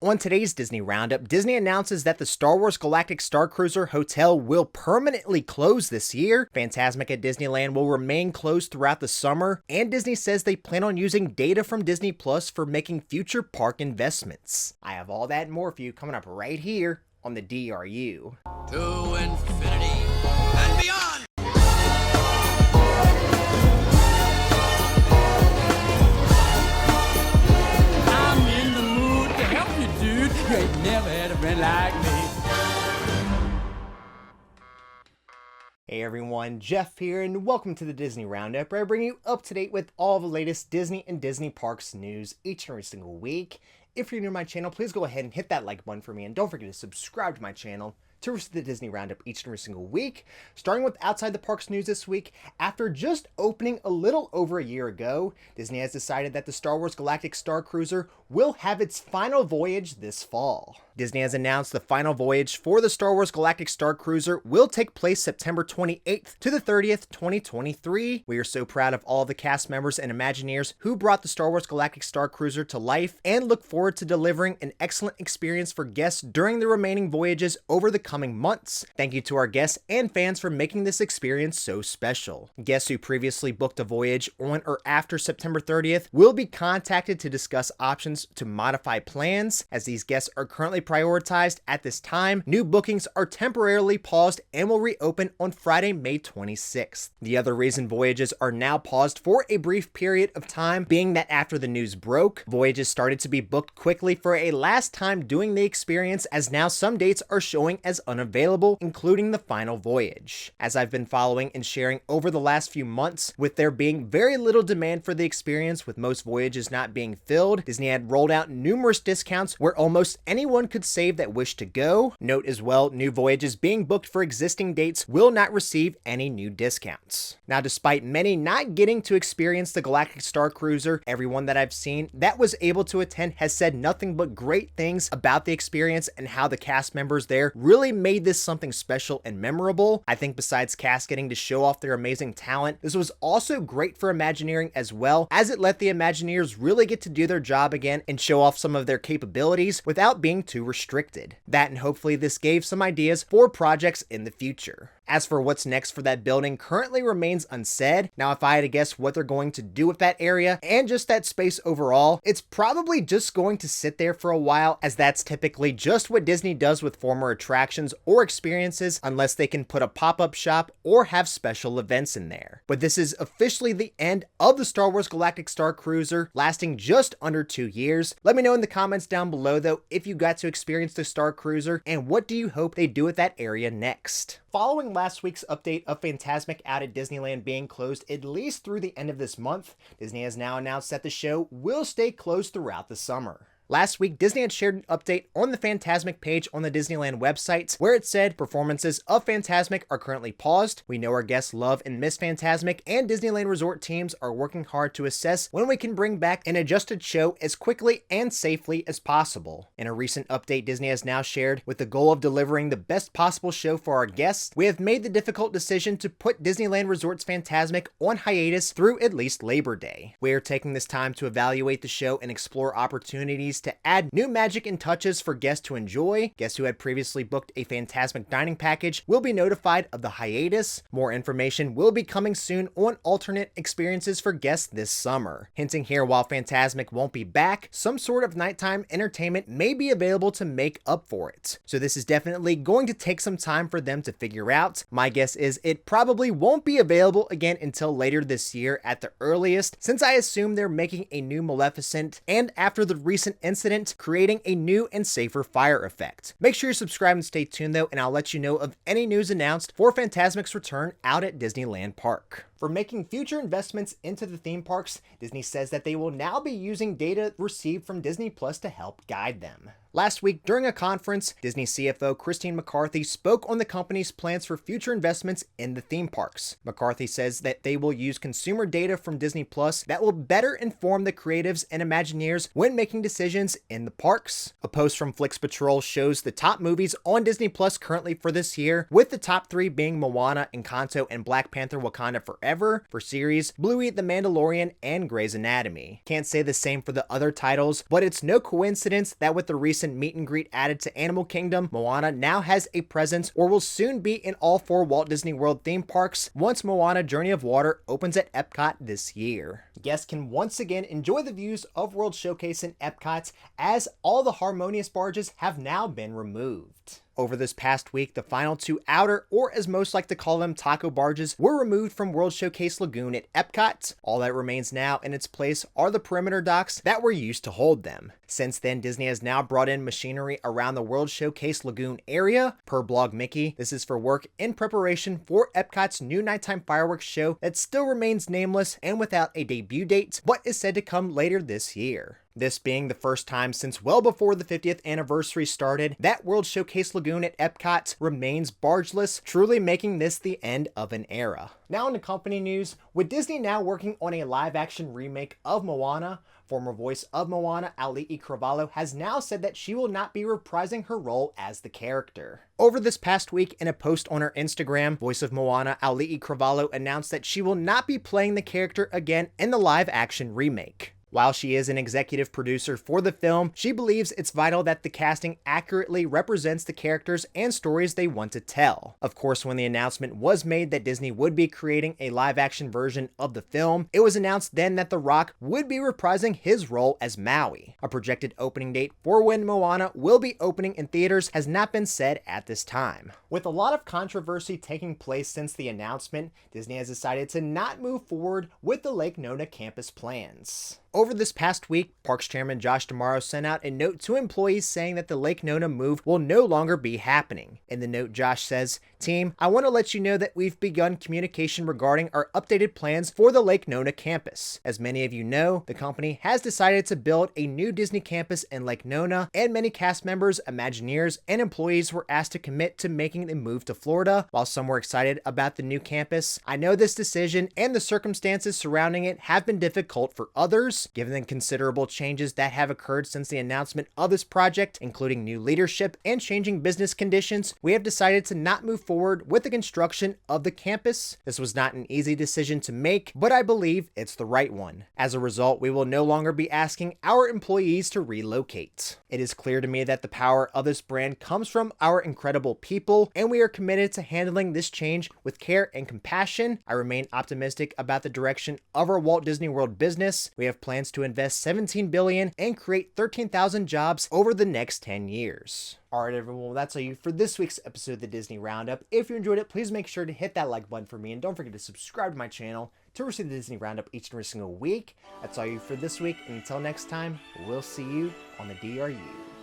On today's Disney Roundup, Disney announces that the Star Wars Galactic Starcruiser Hotel will permanently close this year, Fantasmic at Disneyland will remain closed throughout the summer, and Disney says they plan on using data from Disney Plus for making future park investments. I have all that and more for you coming up right here on the DRU. To infinity and beyond! You ain't never had a friend like me. Hey everyone, Jeff here, and welcome to the Disney Roundup, where I bring you up to date with all the latest Disney and Disney Parks news each and every single week. If you're new to my channel, please go ahead and hit that like button for me, and don't forget to subscribe to my channel to receive the Disney Roundup each and every single week. Starting with Outside the Parks news this week, after just opening a little over a year ago, Disney has decided that the Star Wars Galactic Starcruiser will have its final voyage this fall. Disney has announced the final voyage for the Star Wars Galactic Starcruiser will take place September 28th to the 30th, 2023. We are so proud of all of the cast members and Imagineers who brought the Star Wars Galactic Starcruiser to life and look forward to delivering an excellent experience for guests during the remaining voyages over the coming months. Thank you to our guests and fans for making this experience so special. Guests who previously booked a voyage on or after September 30th will be contacted to discuss options to modify plans. As these guests are currently prioritized at this time, new bookings are temporarily paused and will reopen on Friday, May 26th. The other reason voyages are now paused for a brief period of time being that after the news broke, voyages started to be booked quickly for a last time doing the experience, as now some dates are showing as unavailable, including the final voyage. As I've been following and sharing over the last few months, with there being very little demand for the experience with most voyages not being filled, Disney had rolled out numerous discounts where almost anyone could save that wish to go. Note as well, new voyages being booked for existing dates will not receive any new discounts. Now, despite many not getting to experience the Galactic Starcruiser, everyone that I've seen that was able to attend has said nothing but great things about the experience and how the cast members there really made this something special and memorable. I think besides cast getting to show off their amazing talent, this was also great for Imagineering as well, as it let the Imagineers really get to do their job again and show off some of their capabilities without being too restricted. That, and hopefully this gave some ideas for projects in the future. As for what's next for that building currently remains unsaid. Now, if I had to guess what they're going to do with that area and just that space overall, it's probably just going to sit there for a while, as that's typically just what Disney does with former attractions or experiences, unless they can put a pop-up shop or have special events in there. But this is officially the end of the Star Wars Galactic Starcruiser, lasting just under 2 years. Let me know in the comments down below though if you got to experience the Starcruiser, and what do you hope they do with that area next. Following last week's update of Fantasmic out at Disneyland being closed at least through the end of this month, Disney has now announced that the show will stay closed throughout the summer. Last week, Disney had shared an update on the Fantasmic page on the Disneyland website, where it said performances of Fantasmic are currently paused. We know our guests love and miss Fantasmic, and Disneyland Resort teams are working hard to assess when we can bring back an adjusted show as quickly and safely as possible. In a recent update Disney has now shared, with the goal of delivering the best possible show for our guests, we have made the difficult decision to put Disneyland Resort's Fantasmic on hiatus through at least Labor Day. We are taking this time to evaluate the show and explore opportunities to add new magic and touches for guests to enjoy. Guests who had previously booked a Fantasmic dining package will be notified of the hiatus. More information will be coming soon on alternate experiences for guests this summer. Hinting here, while Fantasmic won't be back, some sort of nighttime entertainment may be available to make up for it. So this is definitely going to take some time for them to figure out. My guess is it probably won't be available again until later this year at the earliest, since I assume they're making a new Maleficent, and after the recent incident, creating a new and safer fire effect. Make sure you subscribe and stay tuned though, and I'll let you know of any news announced for Fantasmic's return out at Disneyland Park. For making future investments into the theme parks, Disney says that they will now be using data received from Disney Plus to help guide them. Last week, during a conference, Disney CFO Christine McCarthy spoke on the company's plans for future investments in the theme parks. McCarthy says that they will use consumer data from Disney Plus that will better inform the creatives and Imagineers when making decisions in the parks. A post from Flix Patrol shows the top movies on Disney Plus currently for this year, with the top 3 being Moana, Encanto, and Black Panther: Wakanda Forever. forever for series Bluey, The Mandalorian, and Grey's Anatomy. Can't say the same for the other titles, but it's no coincidence that with the recent meet and greet added to Animal Kingdom, Moana now has a presence or will soon be in all 4 Walt Disney World theme parks once Moana Journey of Water opens at Epcot this year. Guests can once again enjoy the views of World Showcase in Epcot as all the Harmonious barges have now been removed. Over this past week, the final 2 outer, or as most like to call them, taco barges, were removed from World Showcase Lagoon at Epcot. All that remains now in its place are the perimeter docks that were used to hold them. Since then, Disney has now brought in machinery around the World Showcase Lagoon area. Per Blog Mickey, this is for work in preparation for Epcot's new nighttime fireworks show that still remains nameless and without a debut date, but is said to come later this year. This being the first time since well before the 50th anniversary started that World Showcase Lagoon at Epcot remains bargeless, truly making this the end of an era. Now into company news, with Disney now working on a live-action remake of Moana, former voice of Moana, Auli'i Cravalho, has now said that she will not be reprising her role as the character. Over this past week, in a post on her Instagram, voice of Moana, Auli'i Cravalho, announced that she will not be playing the character again in the live-action remake. While she is an executive producer for the film, she believes it's vital that the casting accurately represents the characters and stories they want to tell. Of course, when the announcement was made that Disney would be creating a live-action version of the film, it was announced then that The Rock would be reprising his role as Maui. A projected opening date for when Moana will be opening in theaters has not been said at this time. With a lot of controversy taking place since the announcement, Disney has decided to not move forward with the Lake Nona campus plans. Over this past week, Parks Chairman Josh D'Amaro sent out a note to employees saying that the Lake Nona move will no longer be happening. In the note, Josh says, "Team, I want to let you know that we've begun communication regarding our updated plans for the Lake Nona campus. As many of you know, the company has decided to build a new Disney campus in Lake Nona, and many cast members, Imagineers, and employees were asked to commit to making the move to Florida. While some were excited about the new campus, I know this decision and the circumstances surrounding it have been difficult for others. Given the considerable changes that have occurred since the announcement of this project, including new leadership and changing business conditions, we have decided to not move forward with the construction of the campus. This was not an easy decision to make, but I believe it's the right one. As a result, we will no longer be asking our employees to relocate. It is clear to me that the power of this brand comes from our incredible people, and we are committed to handling this change with care and compassion. I remain optimistic about the direction of our Walt Disney World business. We have plans to invest $17 billion and create 13,000 jobs over the next 10 years. Alright everyone, well, that's all you for this week's episode of the Disney Roundup. If you enjoyed it, please make sure to hit that like button for me, and don't forget to subscribe to my channel to receive the Disney Roundup each and every single week. That's all you for this week, and until next time, we'll see you on the DRU.